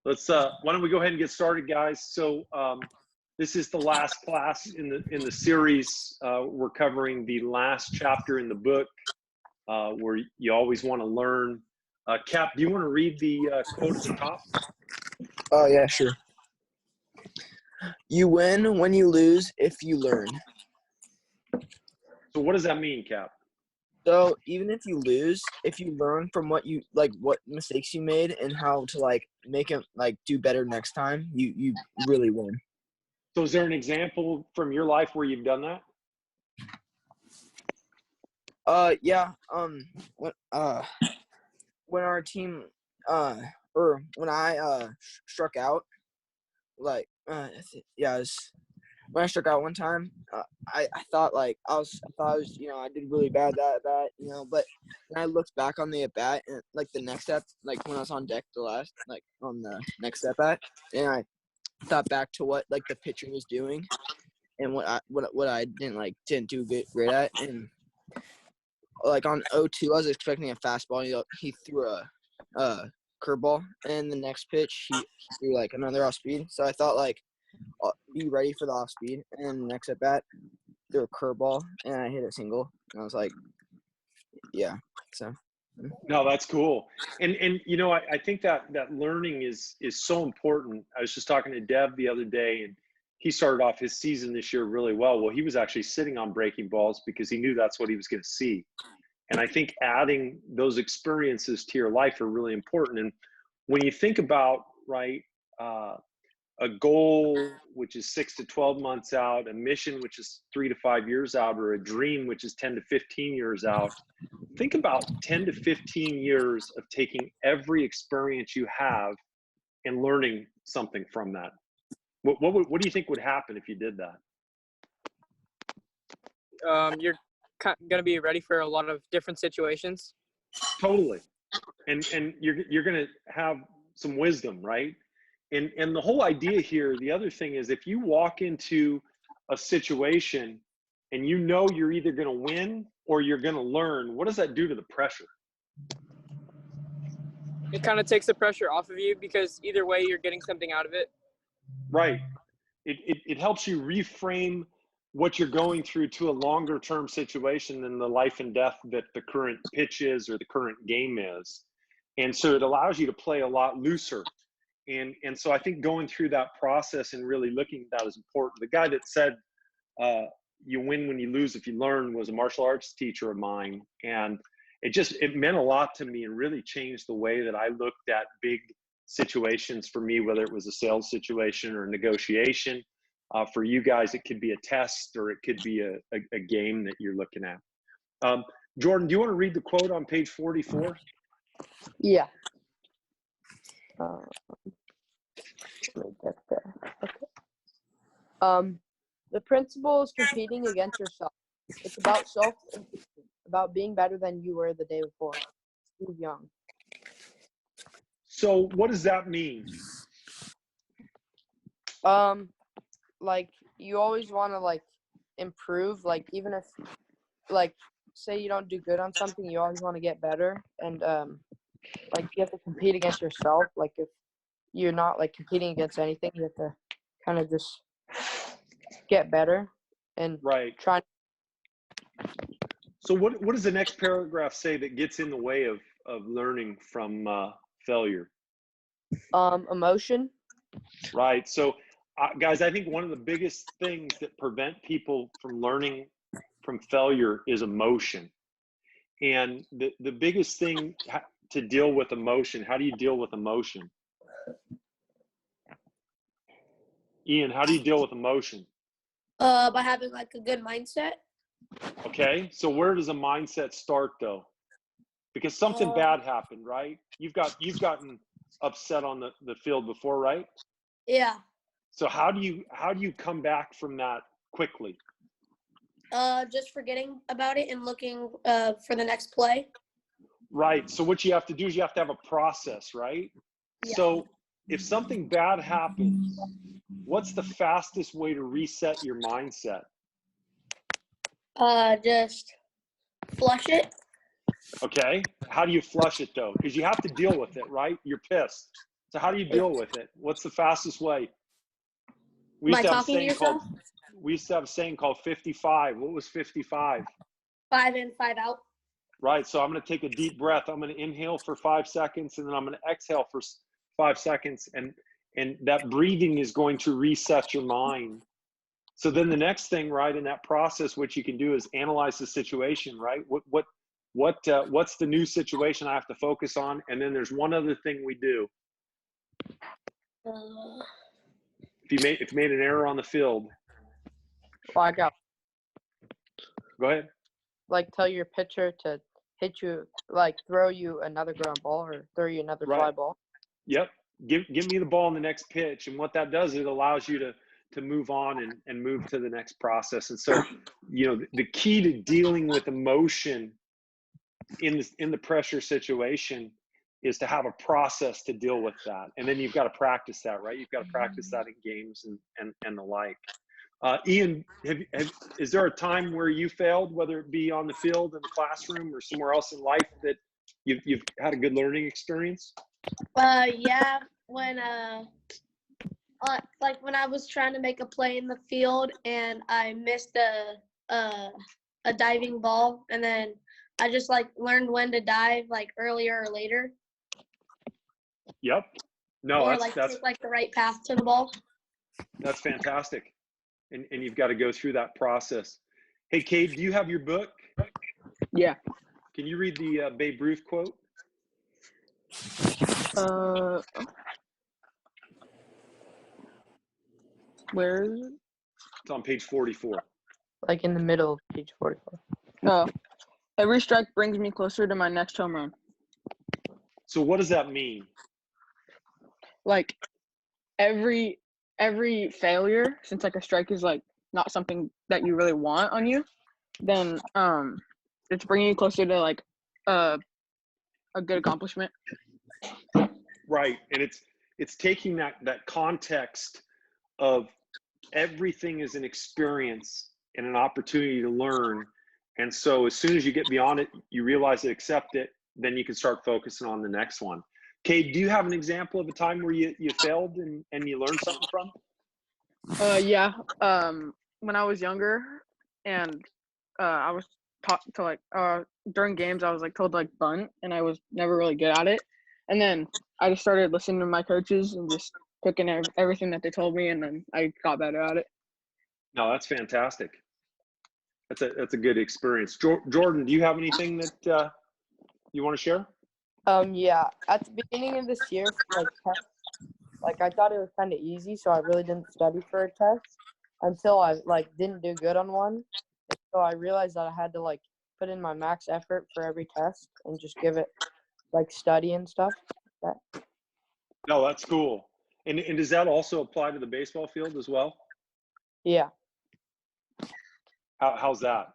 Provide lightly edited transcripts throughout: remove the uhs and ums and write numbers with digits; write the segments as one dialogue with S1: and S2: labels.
S1: Let's why don't we go ahead and get started, guys? So this is the last class in the series. We're covering the last chapter in the book, where you always want to learn. Cap, do you want to read the quote at the top?
S2: Oh yeah, sure. You win when you lose if you learn.
S1: So what does that mean, Cap?
S2: So even if you lose, if you learn from what mistakes you made and how to make it do better next time, you really win.
S1: So is there an example from your life where you've done that?
S2: Yeah. When our team or when I struck out, when I struck out one time, I thought I did really bad that bat, but when I looked back on the at bat and the next step, when I was on deck on the next at bat, and I thought back to what the pitcher was doing and what I didn't do great at, and on 0-2, I was expecting a fastball. He threw a curveball, and the next pitch he threw another off speed. So I thought be ready for the off speed, and next at bat threw a curveball, and I hit a single. And I was yeah. So.
S1: No, that's cool. And I think that learning is so important. I was just talking to Dev the other day, and he started off his season this year really well. Well, he was actually sitting on breaking balls because he knew that's what he was going to see. And I think adding those experiences to your life are really important. And when you think about, a goal, which is 6 to 12 months out, a mission, which is 3 to 5 years out, or a dream, which is 10 to 15 years out, think about 10 to 15 years of taking every experience you have and learning something from that. What do you think would happen if you did that?
S3: You're going to be ready for a lot of different situations.
S1: Totally. And you're going to have some wisdom, right? And the whole idea here, the other thing is, if you walk into a situation and you're either going to win or you're going to learn, what does that do to the pressure?
S3: It kind of takes the pressure off of you, because either way you're getting something out of it.
S1: Right. It helps you reframe what you're going through to a longer term situation than the life and death that the current pitch is or the current game is. And so it allows you to play a lot looser. And so I think going through that process and really looking at that is important. The guy that said, you win when you lose if you learn, was a martial arts teacher of mine. And it meant a lot to me and really changed the way that I looked at big situations for me, whether it was a sales situation or a negotiation. For you guys, it could be a test, or it could be a game that you're looking at. Jordan, do you want to read the quote on page 44?
S4: Yeah. Let me get there. Okay. The principle is competing against yourself. It's about about being better than you were the day before. Steve Young.
S1: So what does that mean?
S4: You always want to improve. Even if say you don't do good on something, you always want to get better. And you have to compete against yourself. If you're not competing against anything, you have to kind of just get better and try.
S1: So what does the next paragraph say that gets in the way of learning from failure?
S4: Emotion. Right.
S1: So guys, I think one of the biggest things that prevent people from learning from failure is emotion. And the biggest thing to deal with emotion, how do you deal with emotion? Ian, how do you deal with emotion?
S5: By having a good mindset.
S1: Okay, so where does a mindset start though? Because something bad happened, right? You've gotten upset on the field before, right?
S5: Yeah.
S1: So how do you come back from that quickly?
S5: Just forgetting about it and looking for the next play.
S1: Right. So what you have to do is you have to have a process, right? Yeah. So if something bad happens, what's the fastest way to reset your mindset?
S5: Just flush it.
S1: Okay. How do you flush it though? Because you have to deal with it, right? You're pissed. So how do you deal with it? What's the fastest way? We
S5: By
S1: used to have a
S5: talking to
S1: saying
S5: yourself,
S1: called 55. What was 55?
S5: 5 in, 5 out.
S1: Right. So I'm going to take a deep breath. I'm going to inhale for 5 seconds, and then I'm going to exhale for 5 seconds. And that breathing is going to reset your mind. So then the next thing, right, in that process, what you can do is analyze the situation, right? What's the new situation I have to focus on? And then there's one other thing we do.
S5: Uh,
S1: If you made an error on the field,
S4: Well, I got
S1: go ahead.
S4: like tell your pitcher to hit you, like throw you another ground ball or throw you another fly
S1: Right.
S4: ball.
S1: Yep. Give me the ball in the next pitch. And what that does, it allows you to move on and move to the next process. And so, the key to dealing with emotion in the pressure situation is to have a process to deal with that. And then you've got to practice that, right? You've got to practice that in games and the like. Ian, is there a time where you failed, whether it be on the field, in the classroom, or somewhere else in life, that you've had a good learning experience?
S5: yeah, when like when I was trying to make a play in the field and I missed a diving ball, and then I just like learned when to dive, like earlier or later,
S1: Yep. No,
S5: or like take like the right path to the ball.
S1: that's fantastic. And you've got to go through that process. Hey, Cade, do you have your book?
S2: Yeah.
S1: Can you read the Babe Ruth quote?
S2: Where is it?
S1: It's on page 44.
S4: Like in the middle of page 44.
S2: No. Every strike brings me closer to my next home run.
S1: So what does that mean?
S2: Like every failure, since like a strike is like not something that you really want on you, then it's bringing you closer to like a good accomplishment.
S1: Right. And it's taking that context of everything is an experience and an opportunity to learn. And so as soon as you get beyond it, you realize it, accept it, then you can start focusing on the next one. Kate, do you have an example of a time where you failed and you learned something from it?
S2: Yeah. When I was younger and I was taught to like during games I was like told to like bunt, and I was never really good at it. And then I just started listening to my coaches and just took in everything that they told me, and then I got better at it.
S1: No, that's fantastic. That's a good experience. Jordan, do you have anything that you want to share?
S4: Yeah, at the beginning of this year, like I thought it was kind of easy, so I really didn't study for a test until I like didn't do good on one. So I realized that I had to like put in my max effort for every test and just give it like study and stuff.
S1: No, that's cool. And does that also apply to the baseball field as well?
S4: Yeah.
S1: How's that?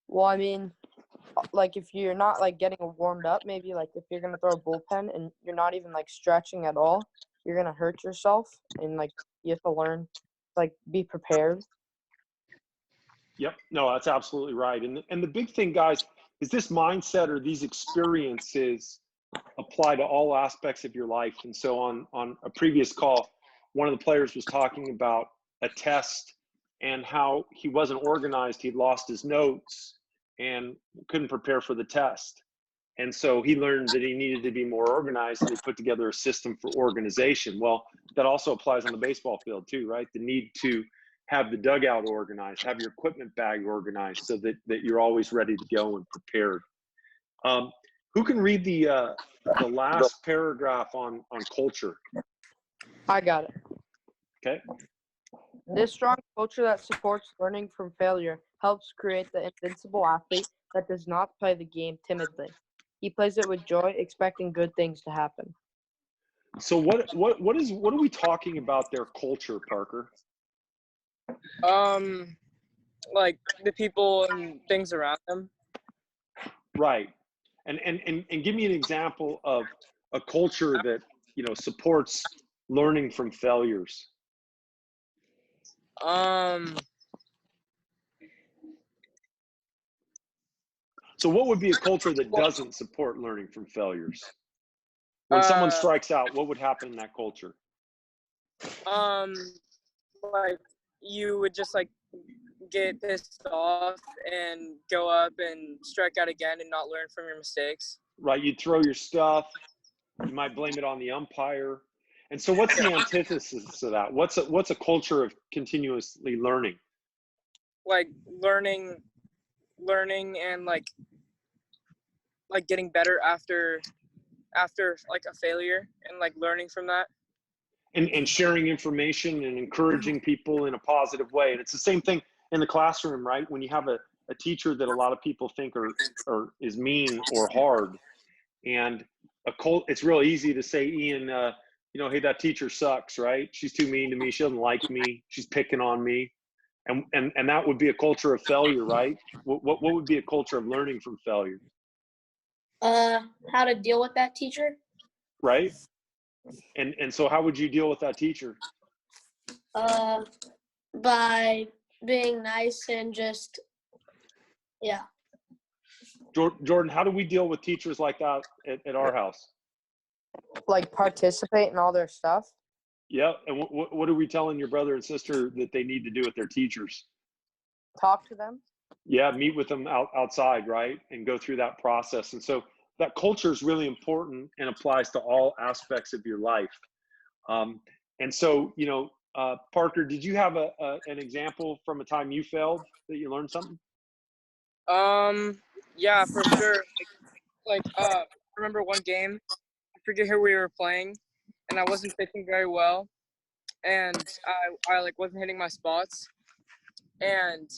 S4: Well, I mean, like if you're not like getting warmed up, maybe like if you're gonna throw a bullpen and you're not even like stretching at all, you're gonna hurt yourself, and like you have to learn, like be prepared.
S1: Yep. No, that's absolutely right. And the big thing, guys, is this mindset or these experiences apply to all aspects of your life. And so on a previous call, one of the players was talking about a test and how he wasn't organized. He'd lost his notes and couldn't prepare for the test. And so he learned that he needed to be more organized, and he put together a system for organization. Well, that also applies on the baseball field too, right? The need to have the dugout organized, have your equipment bag organized so that you're always ready to go and prepared. Who can read the last paragraph on culture?
S4: I got it.
S1: Okay.
S4: This strong culture that supports learning from failure helps create the invincible athlete that does not play the game timidly. He plays it with joy, expecting good things to happen.
S1: So what are we talking about there, culture, Parker?
S3: Like the people and things around them.
S1: Right. And give me an example of a culture that, supports learning from failures. So what would be a culture that doesn't support learning from failures? When someone
S3: Uh,
S1: strikes out, what would happen in that culture?
S3: like you would just like get pissed off and go up and strike out again and not learn from your mistakes.
S1: Right? You'd throw your stuff. You might blame it on the umpire. And so what's the antithesis of that? What's a culture of continuously learning?
S3: Like learning and like getting better after like a failure and like learning from that.
S1: And sharing information and encouraging people in a positive way. And it's the same thing in the classroom, right? When you have a teacher that a lot of people think is mean or hard, and it's real easy to say, Ian, hey, that teacher sucks, right? She's too mean to me. She doesn't like me. She's picking on me. And that would be a culture of failure, right? What would be a culture of learning from failure?
S5: How to deal with that teacher.
S1: Right? And so how would you deal with that teacher?
S5: By being nice and just, yeah.
S1: Jordan, how do we deal with teachers like that at our house?
S4: Like participate in all their stuff.
S1: Yeah. And what are we telling your brother and sister that they need to do with their teachers?
S4: Talk to them.
S1: Yeah. Meet with them outside, right? And go through that process. And so that culture is really important and applies to all aspects of your life. And so, Parker, did you have an example from a time you failed that you learned something?
S3: Yeah, for sure. I remember one game, I forget who we were playing, and I wasn't pitching very well, and I like wasn't hitting my spots, and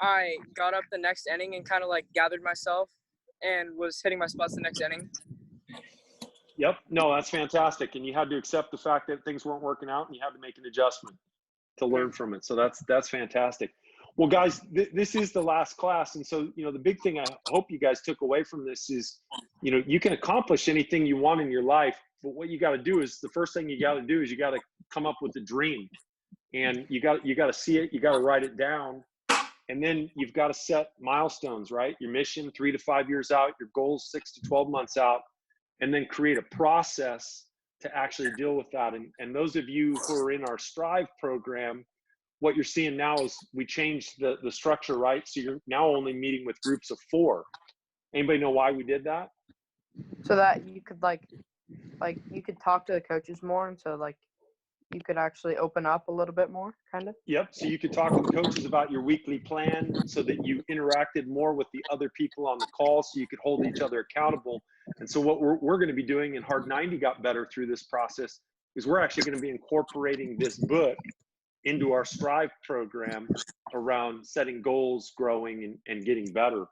S3: I got up the next inning and kind of like gathered myself and was hitting my spots the next inning.
S1: Yep. No, that's fantastic. And you had to accept the fact that things weren't working out and you had to make an adjustment to learn from it. So that's fantastic. Well, guys, this is the last class. And so, the big thing I hope you guys took away from this is, you can accomplish anything you want in your life, but what you got to do is the first thing you got to do is you got to come up with a dream, and you got to see it. You got to write it down. And then you've got to set milestones, right? Your mission 3 to 5 years out, your goals 6 to 12 months out, and then create a process to actually deal with that. And those of you who are in our Strive program, what you're seeing now is we changed the structure, right? So you're now only meeting with groups of 4. Anybody know why we did that?
S4: So that you could you could talk to the coaches more, and so you could actually open up a little bit more, kind of.
S1: Yep. So you could talk to the coaches about your weekly plan so that you interacted more with the other people on the call, so you could hold each other accountable. And so what we're going to be doing, and Hard 90 got better through this process, is we're actually going to be incorporating this book into our Strive program around setting goals, growing, and getting better.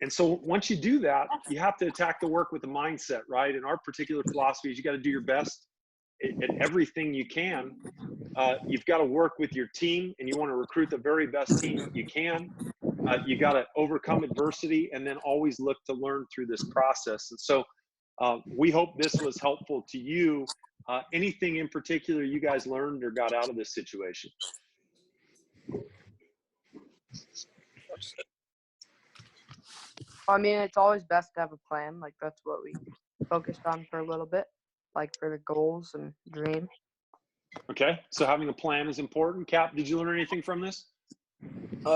S1: And so once you do that, you have to attack the work with a mindset, right? And our particular philosophy is you got to do your best at everything you can. You've got to work with your team, and you want to recruit the very best team you can. You got to overcome adversity and then always look to learn through this process. And so we hope this was helpful to you. Anything in particular you guys learned or got out of this situation?
S4: I mean, it's always best to have a plan. Like, that's what we focused on for a little bit, like for the goals and dream.
S1: Okay, so having a plan is important. Cap, did you learn anything from this?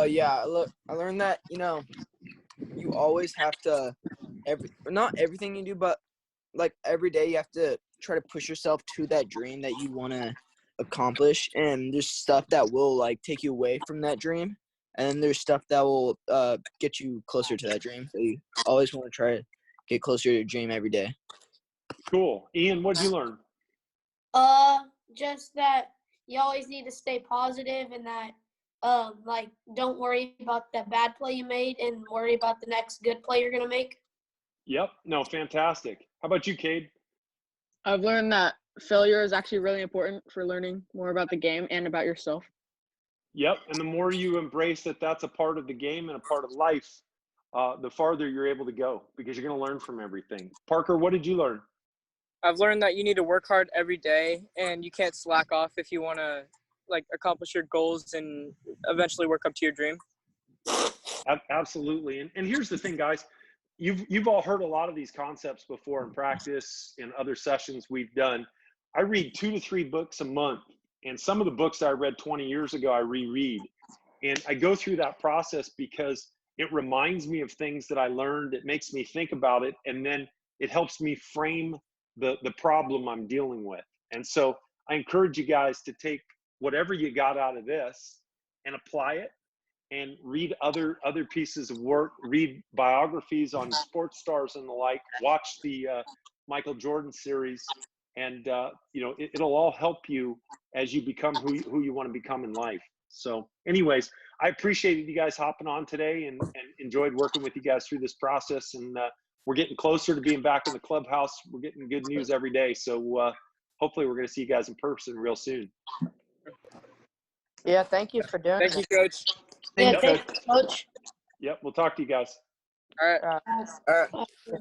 S2: Yeah, look, I learned that, you always have to, not everything you do, but like every day you have to try to push yourself to that dream that you want to accomplish. And there's stuff that will like take you away from that dream. And then there's stuff that will get you closer to that dream. So you always want to try to get closer to your dream every day.
S1: Cool. Ian, what did you learn?
S5: Just that you always need to stay positive, and that don't worry about that bad play you made and worry about the next good play you're gonna make.
S1: Yep. No, fantastic. How about you, Cade?
S6: I've learned that failure is actually really important for learning more about the game and about yourself.
S1: Yep. And the more you embrace that that's a part of the game and a part of life, the farther you're able to go, because you're going to learn from everything. Parker, what did you learn?
S3: I've learned that you need to work hard every day, and you can't slack off if you want to accomplish your goals and eventually work up to your dream.
S1: Absolutely. And here's the thing, guys. you've all heard a lot of these concepts before in practice in other sessions we've done. I read 2 to 3 books a month, and some of the books I read 20 years ago I reread, and I go through that process because it reminds me of things that I learned. It makes me think about it, and then it helps me frame the problem I'm dealing with. And so I encourage you guys to take whatever you got out of this and apply it, and read other pieces of work, read biographies on sports stars and the like, watch the Michael Jordan series, and you know, it'll all help you as you become who you want to become in life. So anyways, I appreciated you guys hopping on today, and enjoyed working with you guys through this process. And we're getting closer to being back in the clubhouse. We're getting good news every day. So hopefully we're going to see you guys in person real soon.
S4: Yeah, thank you for doing
S3: Thank
S4: this.
S3: you, Coach.
S5: Yeah,
S1: Yep.
S5: thanks, Coach.
S1: Yep, we'll talk to you guys.
S3: All right.
S4: Uh,
S2: All right.